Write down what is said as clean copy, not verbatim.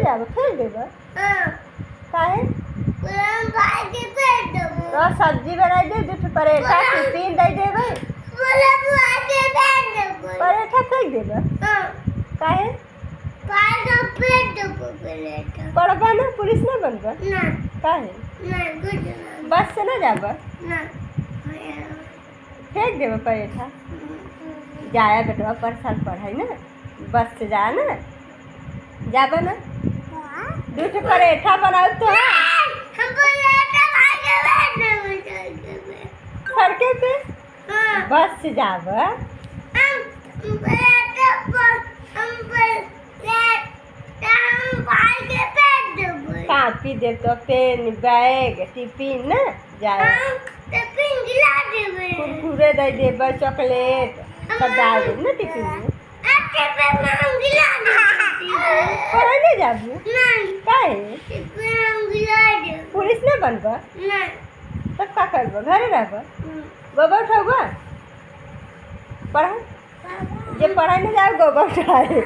जाब फेंक देब काहे तो सब्जी बना दे दूठ परेठा टिफिन दे देबै परेठा फेंक देब काहे पढ़बा ना पुलिस ना बनबा काहे बस से ना जाब फेंक देब परेठा जाया बेटवा पर साल पढ़ाई ना बस से जा ना जाब ना दूठ परेठा बनाओ तो सड़के पे बस से जाब कापी दे तो पेन बैग टिफिन ना जाए कुरकुरे दे देब चॉकलेट सब डाल देब ना टिफिन में पढ़ाई नहीं जाबू काहे पुलिस ना बनब तब का करब घरे रहब गोबर उठाबा पढ़ा जे पढ़ाई नहीं जाए गोबर उठाए